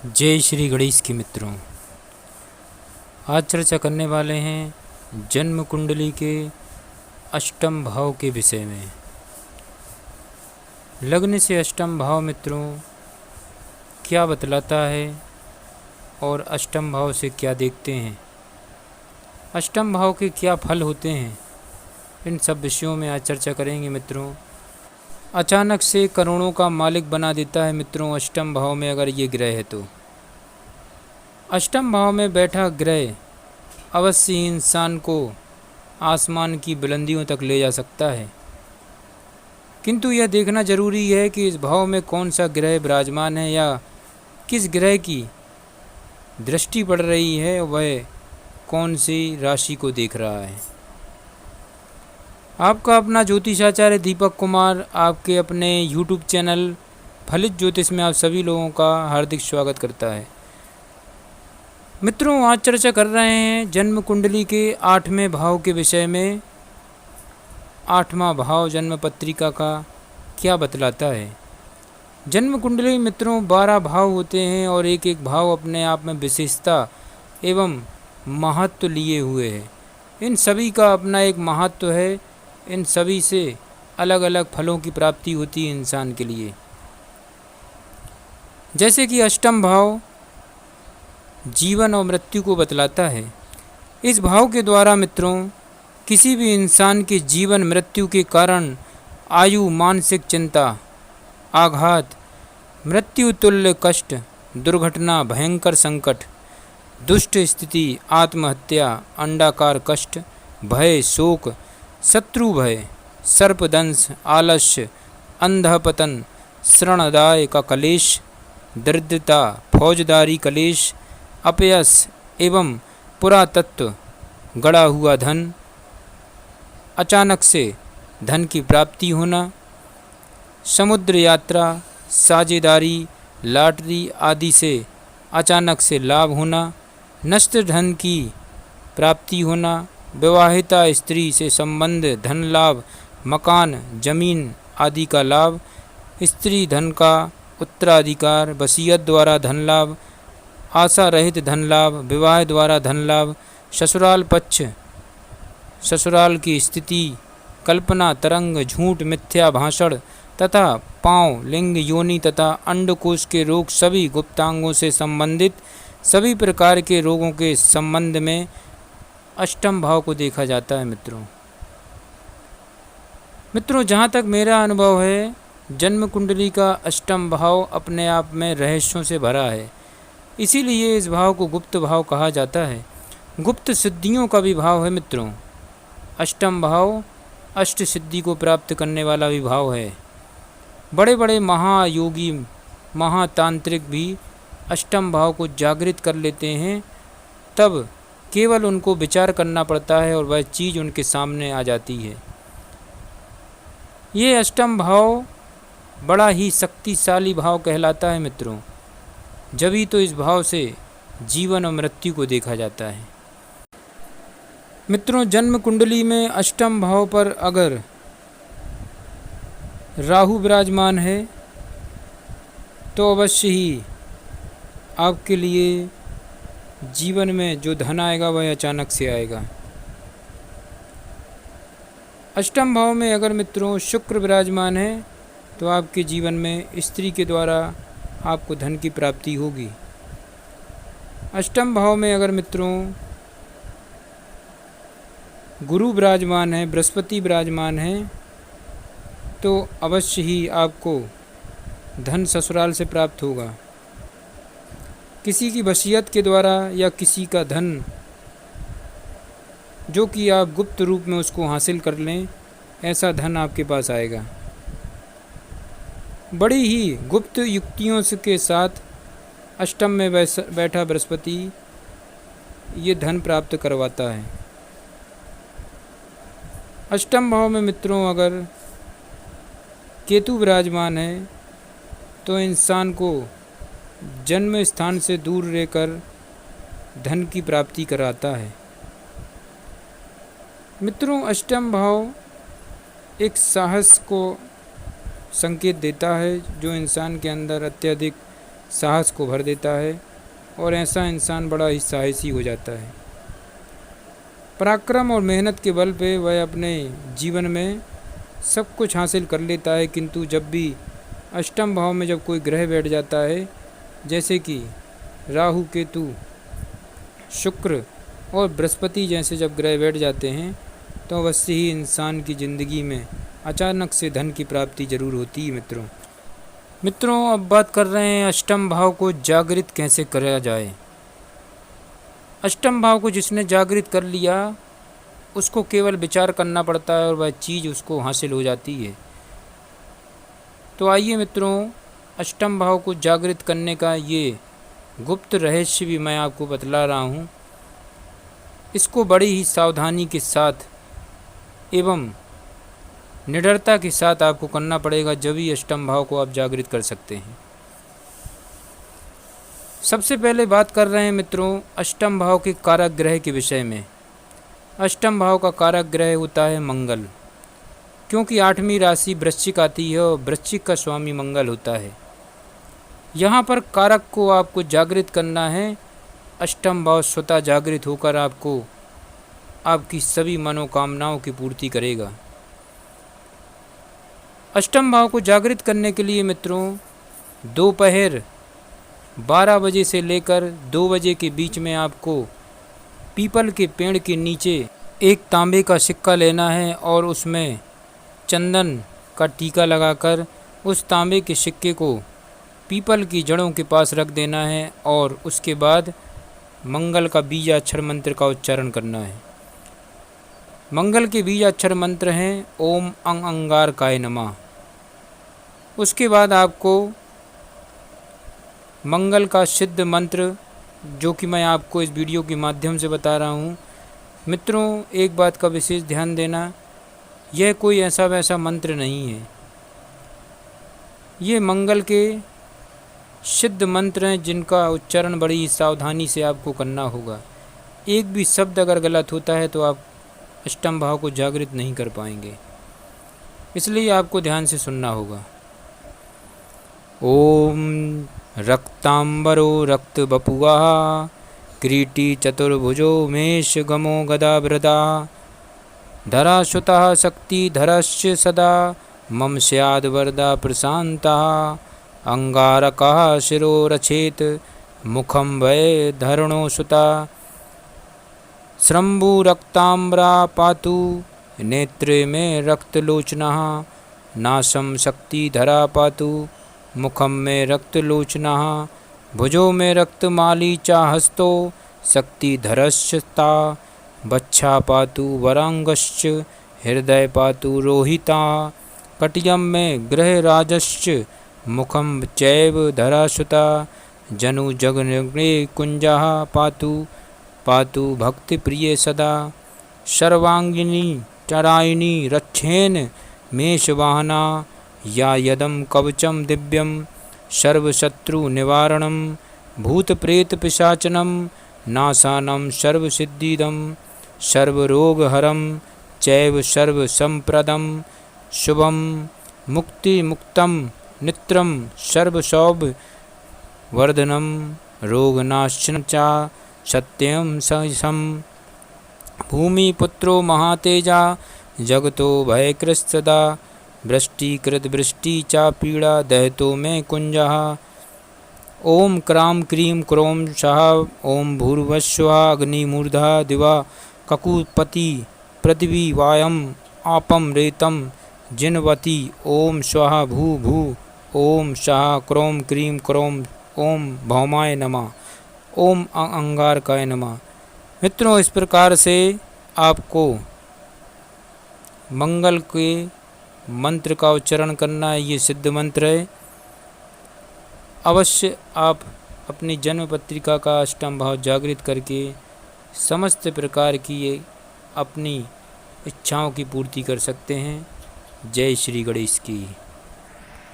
जय श्री गणेश के मित्रों, आज चर्चा करने वाले हैं जन्म कुंडली के अष्टम भाव के विषय में। लग्न से अष्टम भाव मित्रों क्या बतलाता है और अष्टम भाव से क्या देखते हैं, अष्टम भाव के क्या फल होते हैं, इन सब विषयों में आज चर्चा करेंगे मित्रों। अचानक से करोड़ों का मालिक बना देता है मित्रों अष्टम भाव में अगर ये ग्रह है तो। अष्टम भाव में बैठा ग्रह अवश्य ही इंसान को आसमान की बुलंदियों तक ले जा सकता है, किंतु यह देखना जरूरी है कि इस भाव में कौन सा ग्रह विराजमान है या किस ग्रह की दृष्टि पड़ रही है, वह कौन सी राशि को देख रहा है। आपका अपना ज्योतिषाचार्य दीपक कुमार आपके अपने YouTube चैनल फलित ज्योतिष में आप सभी लोगों का हार्दिक स्वागत करता है। मित्रों, आज चर्चा कर रहे हैं जन्म कुंडली के 8वें भाव के विषय में। 8वां भाव जन्म पत्रिका का क्या बतलाता है। जन्म कुंडली मित्रों 12 भाव होते हैं और एक एक भाव अपने आप में विशेषता एवं महत्व लिए हुए है। इन सभी का अपना एक महत्व है, इन सभी से अलग अलग फलों की प्राप्ति होती है इंसान के लिए। जैसे कि अष्टम भाव जीवन और मृत्यु को बतलाता है। इस भाव के द्वारा मित्रों किसी भी इंसान के जीवन मृत्यु के कारण आयु, मानसिक चिंता, आघात, मृत्यु तुल्य कष्ट, दुर्घटना, भयंकर संकट, दुष्ट स्थिति, आत्महत्या, अंडाकार कष्ट, भय, शोक, शत्रु भय, सर्पदंश, आलस्य, अंधपतन, श्रणदाय का कलेश, दरिद्रता, फौजदारी कलेश, अपयश एवं पुरातत्व, गड़ा हुआ धन, अचानक से धन की प्राप्ति होना, समुद्र यात्रा, साझेदारी, लॉटरी आदि से अचानक से लाभ होना, नष्ट धन की प्राप्ति होना, विवाहिता स्त्री से संबंध, धन लाभ, मकान, जमीन आदि का लाभ, स्त्री धन का उत्तराधिकार, वसीयत द्वारा धन लाभ, आशा रहित धन लाभ, विवाह द्वारा धन लाभ, ससुराल पक्ष, ससुराल की स्थिति, कल्पना, तरंग, झूठ, मिथ्या भाषण तथा पांव, लिंग, योनि तथा अंडकोश के रोग, सभी गुप्तांगों से संबंधित सभी प्रकार के रोगों के संबंध में अष्टम भाव को देखा जाता है मित्रों जहाँ तक मेरा अनुभव है, जन्म कुंडली का अष्टम भाव अपने आप में रहस्यों से भरा है। इसीलिए इस भाव को गुप्त भाव कहा जाता है। गुप्त सिद्धियों का भी भाव है मित्रों। अष्टम भाव अष्ट सिद्धि को प्राप्त करने वाला भी भाव है। बड़े बड़े महायोगी, महातांत्रिक भी अष्टम भाव को जागृत कर लेते हैं, तब केवल उनको विचार करना पड़ता है और वह चीज़ उनके सामने आ जाती है। ये अष्टम भाव बड़ा ही शक्तिशाली भाव कहलाता है मित्रों। जभी तो इस भाव से जीवन और मृत्यु को देखा जाता है। मित्रों, जन्म कुंडली में अष्टम भाव पर अगर राहु विराजमान है तो अवश्य ही आपके लिए जीवन में जो धन आएगा वह अचानक से आएगा। अष्टम भाव में अगर मित्रों शुक्र विराजमान है तो आपके जीवन में स्त्री के द्वारा आपको धन की प्राप्ति होगी। अष्टम भाव में अगर मित्रों गुरु विराजमान है, बृहस्पति विराजमान है, तो अवश्य ही आपको धन ससुराल से प्राप्त होगा। किसी की वसीयत के द्वारा या किसी का धन जो कि आप गुप्त रूप में उसको हासिल कर लें, ऐसा धन आपके पास आएगा। बड़ी ही गुप्त युक्तियों के साथ अष्टम में बैठा बृहस्पति ये धन प्राप्त करवाता है। अष्टम भाव में मित्रों अगर केतु विराजमान है तो इंसान को जन्म स्थान से दूर रहकर धन की प्राप्ति कराता है। मित्रों, अष्टम भाव एक साहस को संकेत देता है, जो इंसान के अंदर अत्यधिक साहस को भर देता है और ऐसा इंसान बड़ा ही साहसी हो जाता है। पराक्रम और मेहनत के बल पे वह अपने जीवन में सब कुछ हासिल कर लेता है, किंतु जब भी अष्टम भाव में जब कोई ग्रह बैठ जाता है, जैसे कि राहु, केतु, शुक्र और बृहस्पति जैसे जब ग्रह बैठ जाते हैं, तो अवश्य ही इंसान की ज़िंदगी में अचानक से धन की प्राप्ति जरूर होती है। मित्रों अब बात कर रहे हैं अष्टम भाव को जागृत कैसे करा जाए। अष्टम भाव को जिसने जागृत कर लिया उसको केवल विचार करना पड़ता है और वह चीज़ उसको हासिल हो जाती है। तो आइए मित्रों, अष्टम भाव को जागृत करने का ये गुप्त रहस्य भी मैं आपको बतला रहा हूँ। इसको बड़ी ही सावधानी के साथ एवं निडरता के साथ आपको करना पड़ेगा, जब ही अष्टम भाव को आप जागृत कर सकते हैं। सबसे पहले बात कर रहे हैं मित्रों अष्टम भाव के कारक ग्रह के विषय में। अष्टम भाव का कारक ग्रह होता है मंगल, क्योंकि 8वीं राशि वृश्चिक आती है और वृश्चिक का स्वामी मंगल होता है। यहाँ पर कारक को आपको जागृत करना है। अष्टम भाव स्वतः जागृत होकर आपको आपकी सभी मनोकामनाओं की पूर्ति करेगा। अष्टम भाव को जागृत करने के लिए मित्रों दोपहर 12 बजे से लेकर 2 बजे के बीच में आपको पीपल के पेड़ के नीचे एक तांबे का सिक्का लेना है और उसमें चंदन का टीका लगाकर उस तांबे के सिक्के को पीपल की जड़ों के पास रख देना है और उसके बाद मंगल का बीजाक्षर मंत्र का उच्चारण करना है। मंगल के बीजाक्षर मंत्र हैं ओम अंग अंगारकाय नमः। उसके बाद आपको मंगल का सिद्ध मंत्र, जो कि मैं आपको इस वीडियो के माध्यम से बता रहा हूँ। मित्रों एक बात का विशेष ध्यान देना, यह कोई ऐसा वैसा मंत्र नहीं है। ये मंगल के सिद्ध मंत्र हैं जिनका उच्चारण बड़ी ही सावधानी से आपको करना होगा। एक भी शब्द अगर गलत होता है तो आप अष्टम भाव को जागृत नहीं कर पाएंगे, इसलिए आपको ध्यान से सुनना होगा। ओम रक्तांबरो रक्त बपुआ क्रीटी चतुर्भुजो मेष गमो गदा वृदा धराश्रुतः शक्ति धरश्च सदा मम स्याद वरदा प्रशांता अंगारकः शिरो रचेत मुखम वै धरणो सुता श्रम्भु रक्ताम्बरा पातु नेत्रे में रक्तलोचनः नाशम शक्ति धरा पातु मुखम में रक्तलोचनः भुजो में रक्तमाली चा हस्तो शक्ति धरश्चता बच्छा पातु वरांगश्च हृदय पातु रोहिता कटियम में ग्रह राजश्च मुखम चैव धराश्रुता जनु जगने कुंजा पातु पातु भक्ति प्रिय सदा सर्वांगिनी चरायिनी रक्षेन मेषवाहना या यदम कवचम दिव्यम सर्वशत्रु निवारणम भूत प्रेत पिशाचनम नाशानम सर्वसिद्धिदम सर्वरोगहरम चैव सर्वसंप्रदम शुभम मुक्ति मुक्तम नित्रम सर्वसौभ वर्धनम रोगनाशन चा सत्यम सम भूमिपुत्रो महातेजा जगतो भयकृत्सदा वृष्टिकृत वृष्टि चा पीड़ा दहतो में कुंजः ओम क्राम क्रीम क्रोम शाह ओम भूर्भुवस्सुः अग्निमूर्धा दिवा ककुपति पृथ्वी वायम आपम रेतम जिनवती ओम स्वाहा भू भू ओम शाह क्रोम क्रीम क्रोम ओम भौमाय नमः ओम अंगारकाय नमः। मित्रों इस प्रकार से आपको मंगल के मंत्र का उच्चारण करना है। ये सिद्ध मंत्र है। अवश्य आप अपनी जन्म पत्रिका का अष्टम भाव जागृत करके समस्त प्रकार की ये अपनी इच्छाओं की पूर्ति कर सकते हैं। जय श्री गणेश की।